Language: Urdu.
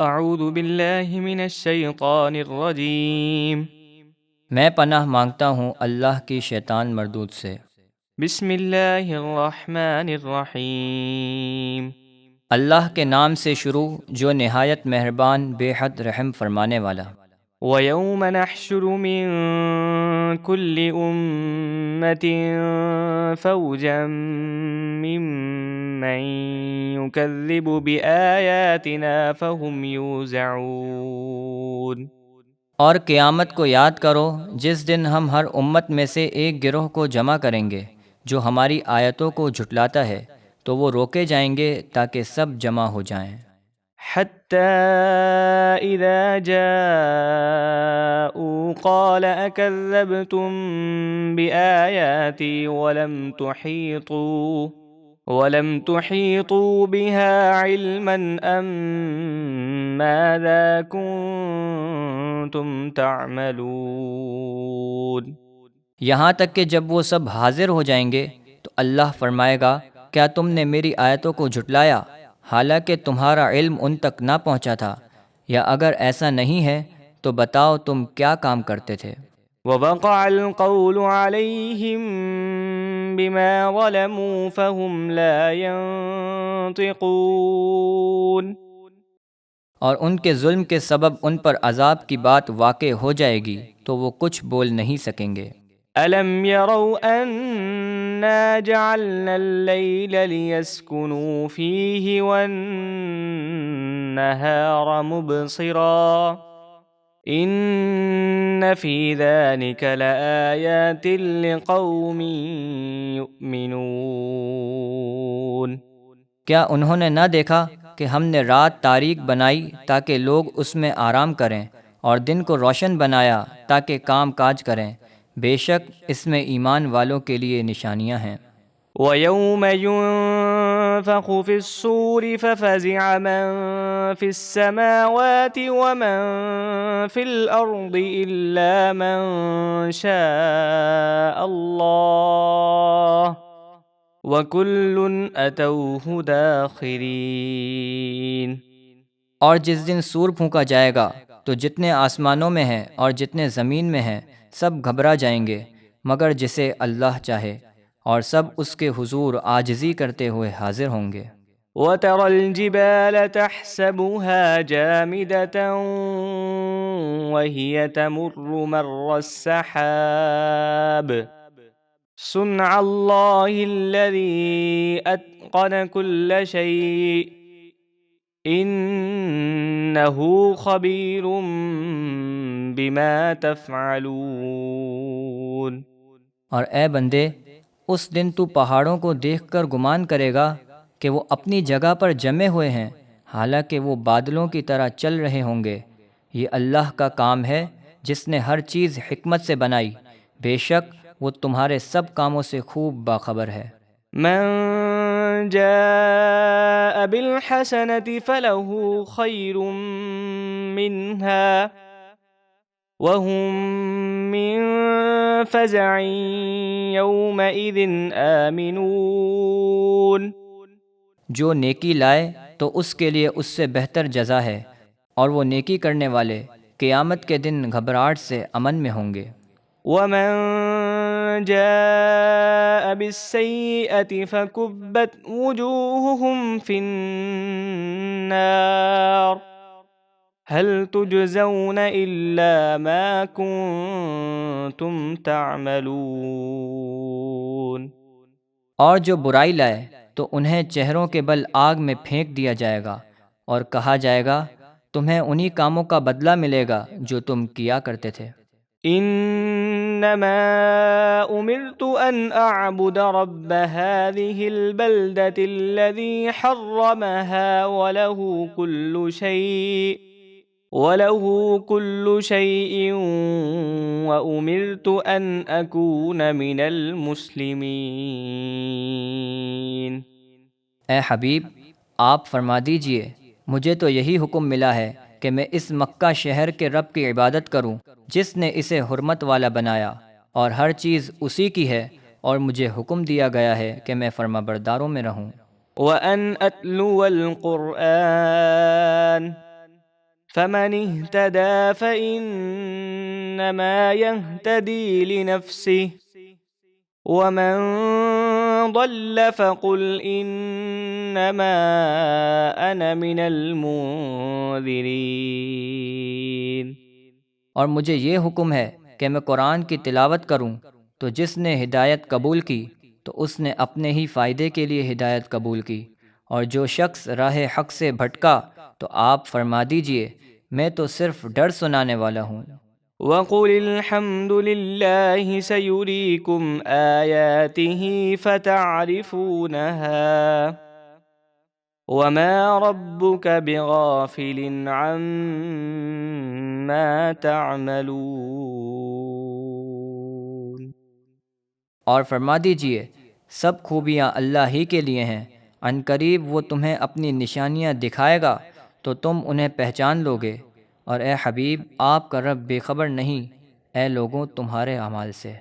اعوذ باللہ من الشیطان الرجیم میں پناہ مانگتا ہوں اللہ کی شیطان مردود سے۔ بسم اللہ الرحمن الرحیم اللہ کے نام سے شروع جو نہایت مہربان بے حد رحم فرمانے والا۔ وَيَوْمَ نَحْشُرُ مِن كُلِّ أُمَّةٍ فَوْجًا مِّمَّن يُكَذِّبُ بِآيَاتِنَا فَهُمْ يُوزَعُونَ۔ اور قیامت کو یاد کرو جس دن ہم ہر امت میں سے ایک گروہ کو جمع کریں گے جو ہماری آیتوں کو جھٹلاتا ہے، تو وہ روکے جائیں گے تاکہ سب جمع ہو جائیں۔ حتى إذا جاءوا قال أكذبتم بآياتي ولم تحيطوا بها علما أم ماذا كنتم تعملون۔ یہاں تک کہ جب وہ سب حاضر ہو جائیں گے تو اللہ فرمائے گا، کیا تم نے میری آیتوں کو جھٹلایا حالانکہ تمہارا علم ان تک نہ پہنچا تھا؟ یا اگر ایسا نہیں ہے تو بتاؤ تم کیا کام کرتے تھے؟ وَوَقَعَ الْقَوْلُ عَلَيْهِمْ بِمَا ظَلَمُوا فَهُمْ لَا يَنطِقُونَ۔ اور ان کے ظلم کے سبب ان پر عذاب کی بات واقع ہو جائے گی تو وہ کچھ بول نہیں سکیں گے۔ أَلَمْ يَرَوْا أَنَّا جَعَلْنَا اللَّيْلَ لِيَسْكُنُوا فِيهِ وَالنَّهَارَ مُبْصِرًا إِنَّ فِي ذَلِكَ لَآيَاتٍ لِقَوْمٍ يُؤْمِنُونَ۔ کیا انہوں نے نہ دیکھا کہ ہم نے رات تاریک بنائی تاکہ لوگ اس میں آرام کریں، اور دن کو روشن بنایا تاکہ کام کاج کریں؟ بے شک اس میں ایمان والوں کے لیے نشانیاں ہیں۔ وَيَوْمَ يُنفَخُ فِي الصُّورِ فَفَزِعَ مَن فِي السَّمَاوَاتِ وَمَن فِي الْأَرْضِ إِلَّا مَن شَاءَ اللَّهُ وَكُلٌّ أَتَوْهُ دَاخِرِينَ۔ اور جس دن سور پھونکا جائے گا تو جتنے آسمانوں میں ہیں اور جتنے زمین میں ہیں سب گھبرا جائیں گے مگر جسے اللہ چاہے، اور سب اس کے حضور عاجزی کرتے ہوئے حاضر ہوں گے۔ وَتَرَى الْجِبَالَ تَحْسَبُهَا جَامِدَةً وَهِيَ تَمُرُّ مَرَّ السَّحَابِ صُنْعَ اللَّهِ الَّذِي أَتْقَنَ كُلَّ شَيْءٍ إِنَّهُ خَبِيرٌ بِمَا تَفْعَلُونَ۔ اور اے بندے، اس دن تو پہاڑوں کو دیکھ کر گمان کرے گا کہ وہ اپنی جگہ پر جمے ہوئے ہیں حالانکہ وہ بادلوں کی طرح چل رہے ہوں گے۔ یہ اللہ کا کام ہے جس نے ہر چیز حکمت سے بنائی، بے شک وہ تمہارے سب کاموں سے خوب باخبر ہے۔ من جاء بالحسنة فله خير منها وهم من فزع يومئذ آمنون۔ جو نیکی لائے تو اس کے لیے اس سے بہتر جزا ہے، اور وہ نیکی کرنے والے قیامت کے دن گھبراہٹ سے امن میں ہوں گے۔ ومن جاء بالسيئة فكبت وجوههم في النار هل تجزون إلا ما كنتم تعملون۔ اور جو برائی لائے تو انہیں چہروں کے بل آگ میں پھینک دیا جائے گا، اور کہا جائے گا تمہیں انہی کاموں کا بدلہ ملے گا جو تم کیا کرتے تھے۔ انما امرت ان اعبد رب هذه البلدة الذي حرمها وله كل شيء وامرت ان اكون من المسلمين۔ اے حبیب، آپ فرما دیجئے مجھے تو یہی حکم ملا ہے کہ میں اس مکہ شہر کے رب کی عبادت کروں جس نے اسے حرمت والا بنایا، اور ہر چیز اسی کی ہے، اور مجھے حکم دیا گیا ہے کہ میں فرما برداروں میں رہوں۔ وَأَنْ أَتْلُوَ الْقُرْآنَ فمن اهتدى فإنما يهتدي لنفسه ومن ضل فقل إنما أنا من المنذرين۔ اور مجھے یہ حکم ہے کہ میں قرآن کی تلاوت کروں، تو جس نے ہدایت قبول کی تو اس نے اپنے ہی فائدے کے لیے ہدایت قبول کی، اور جو شخص راہ حق سے بھٹکا تو آپ فرما دیجئے میں تو صرف ڈر سنانے والا ہوں۔ وَقُلِ الْحَمْدُ لِلَّهِ سَيُرِيكُمْ آيَاتِهِ فَتَعْرِفُونَهَا وَمَا رَبُّكَ بِغَافِلٍ عَمَّا تَعْمَلُونَ۔ اور فرما دیجئے سب خوبیاں اللہ ہی کے لیے ہیں، عن قریب وہ تمہیں اپنی نشانیاں دکھائے گا تو تم انہیں پہچان لوگے، اور اے حبیب آپ کا رب بے خبر نہیں اے لوگوں تمہارے اعمال سے۔